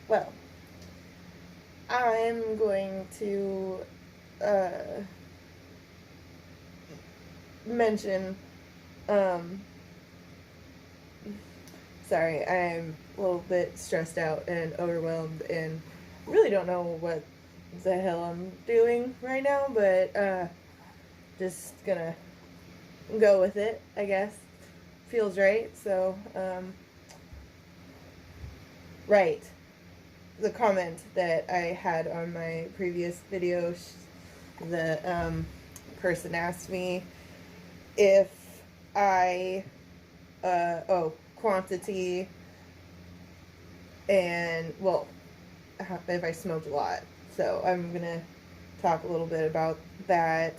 Well, I'm going to mention. Um, sorry, I'm a little bit stressed out and overwhelmed, and really don't know what the hell I'm doing right now. But just gonna go with it, I guess. Feels right. So, right. The comment that I had on my previous video, the person asked me if I, quantity and, well, if I smoked a lot. So I'm going to talk a little bit about that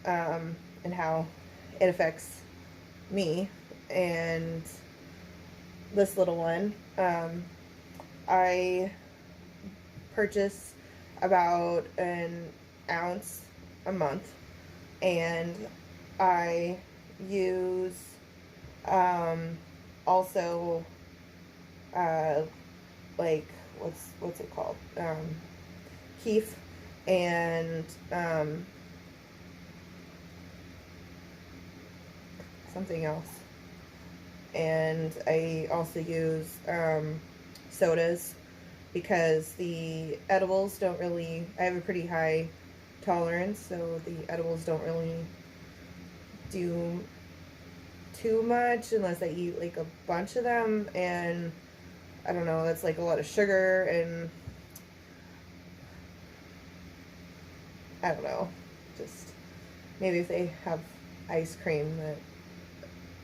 and how it affects me and this little one. I purchase about an ounce a month, and I use also like what's it called, Keef, and something else, and I also use sodas, because the edibles don't really, I have a pretty high tolerance, so the edibles don't really do too much unless I eat like a bunch of them, and I don't know, that's like a lot of sugar, and I don't know, just maybe if they have ice cream, that,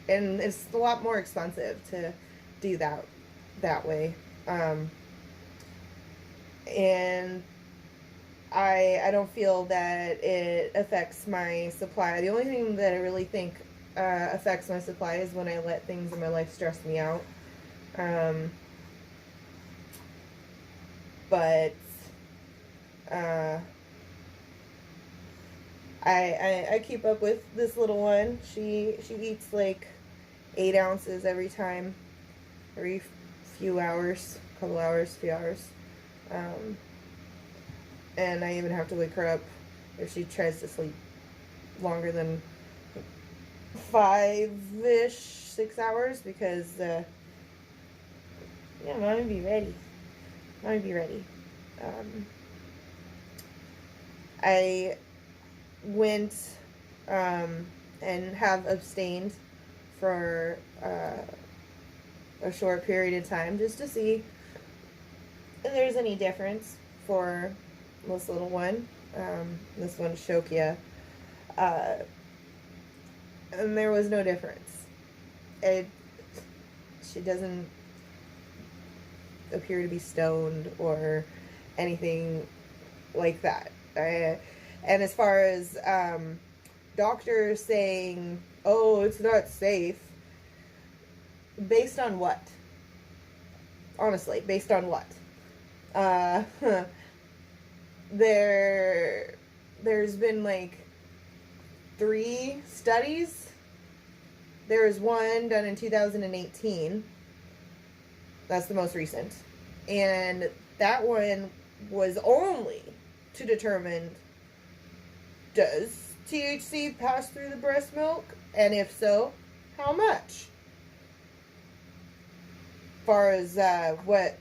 and it's a lot more expensive to do that way. And I don't feel that it affects my supply. The only thing that I really think affects my supply is when I let things in my life stress me out. But I keep up with this little one. She eats like 8 ounces every few hours, couple hours, few hours. And I even have to wake her up if she tries to sleep longer than 5-ish, 6 hours, because yeah, mommy be ready. Mommy be ready. I went and have abstained for a short period of time, just to see if there's any difference for this little one. This one's Shokia. And there was no difference. She doesn't appear to be stoned or anything like that. And as far as doctors saying, oh, it's not safe, based on what? Honestly, based on what? There's been like 3 studies. There was one done in 2018. That's the most recent. And that one was only to determine, does THC pass through the breast milk? And if so, how much? As far as what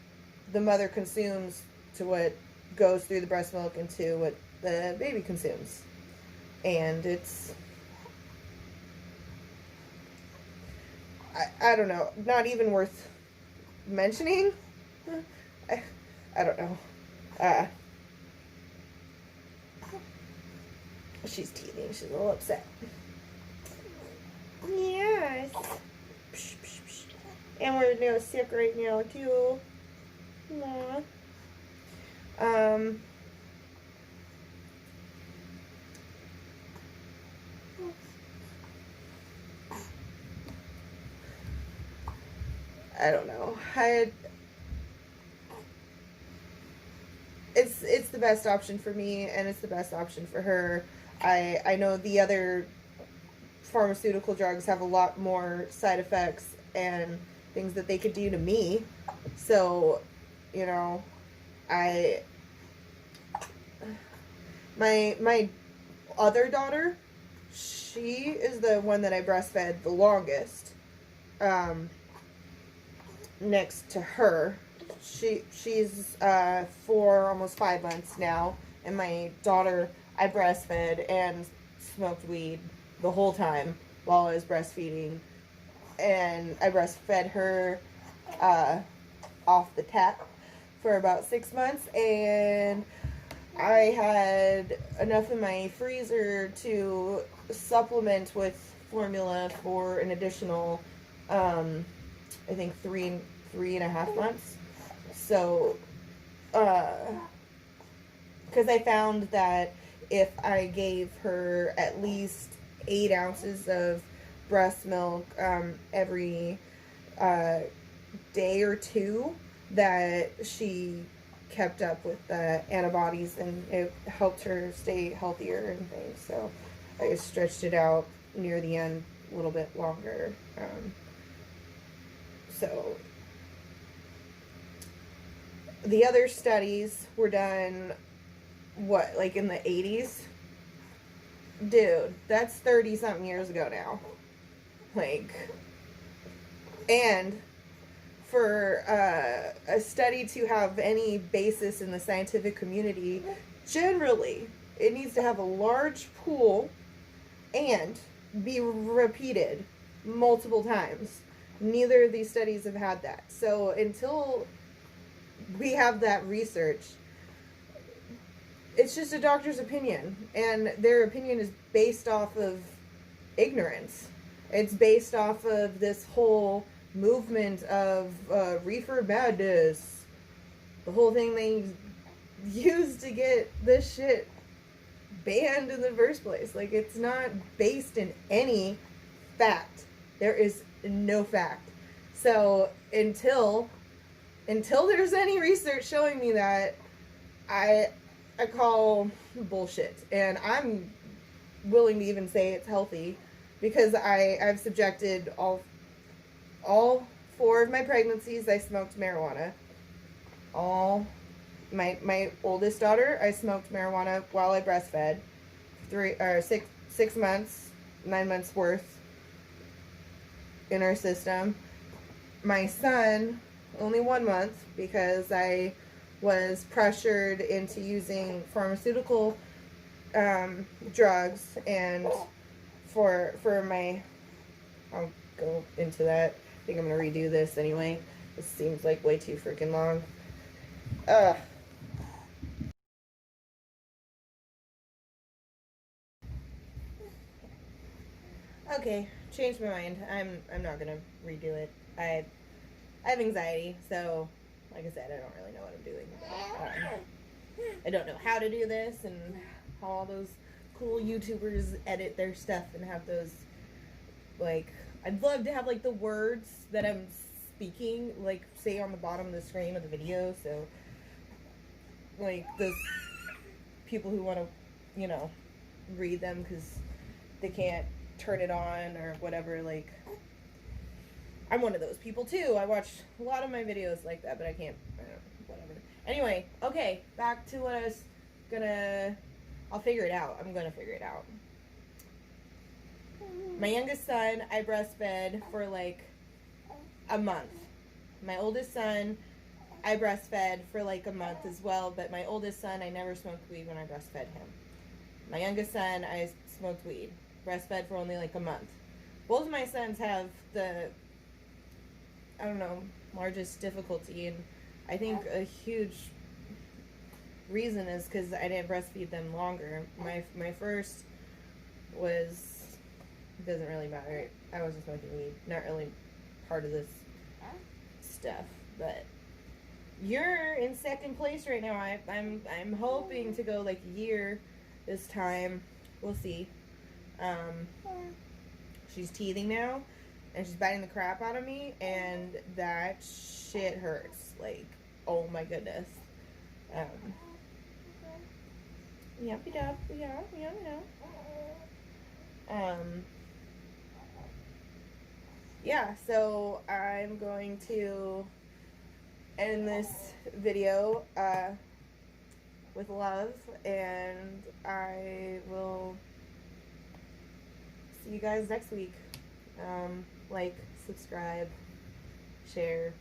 the mother consumes to what goes through the breast milk into what the baby consumes. And it's, I don't know, not even worth mentioning. I don't know. She's teething. She's a little upset. Yes. Psh, psh, psh. And we're now sick right now too. Aww. I don't know. It's the best option for me, and it's the best option for her. I know the other pharmaceutical drugs have a lot more side effects and things that they could do to me. So, you know, I my other daughter, she is the one that I breastfed the longest. Next to her, she's 4, almost 5 months now, and my daughter I breastfed and smoked weed the whole time while I was breastfeeding, and I breastfed her off the tap for about 6 months, and I had enough in my freezer to supplement with formula for an additional, I think 3.5 months. So, because I found that if I gave her at least 8 ounces of breast milk every day or two, that she kept up with the antibodies and it helped her stay healthier and things. So I just stretched it out near the end a little bit longer. So the other studies were done, what, like in the 80s? Dude, that's 30 something years ago now. Like, and for a study to have any basis in the scientific community, generally, it needs to have a large pool and be repeated multiple times. Neither of these studies have had that. So until we have that research, it's just a doctor's opinion, and their opinion is based off of ignorance. It's based off of this whole movement of reefer madness, the whole thing they used to get this shit banned in the first place. Like, it's not based in any fact. There is no fact. So until there's any research showing me that, I call bullshit. And I'm willing to even say it's healthy, because I've subjected all 4 of my pregnancies, I smoked marijuana. All my oldest daughter, I smoked marijuana while I breastfed. 6 months, 9 months worth in our system. My son, only 1 month, because I was pressured into using pharmaceutical drugs, and for my, I'll go into that. I think I'm gonna redo this anyway. This seems like way too freaking long. Okay, changed my mind. I'm not gonna redo it. I have anxiety, so like I said, I don't really know what I'm doing. I don't know how to do this, and how all those cool YouTubers edit their stuff and have those, like, I'd love to have like the words that I'm speaking, like, say on the bottom of the screen of the video, so like those people who want to, you know, read them because they can't turn it on or whatever. Like, I'm one of those people too. I watch a lot of my videos like that, but I can't, whatever. Anyway, okay, back to what I was gonna, I'll figure it out. I'm gonna figure it out. My youngest son, I breastfed for like a month. My oldest son, I breastfed for like a month as well, but my oldest son, I never smoked weed when I breastfed him. My youngest son, I smoked weed. Breastfed for only like a month. Both of my sons have the, I don't know, largest difficulty, and I think a huge reason is because I didn't breastfeed them longer. My first was, it doesn't really matter. I wasn't smoking weed. Not really part of this stuff, but you're in second place right now. I'm hoping to go like a year this time. We'll see. She's teething now, and she's biting the crap out of me, and that shit hurts. Like, oh my goodness. Yup, yup, yup, yup, yup. yeah, so I'm going to end this video with love, and I will see you guys next week. Like, subscribe, share,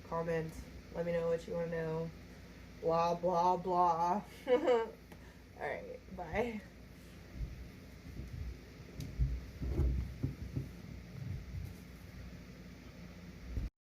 comment, let me know what you want to know. Blah, blah, blah. Alright, bye.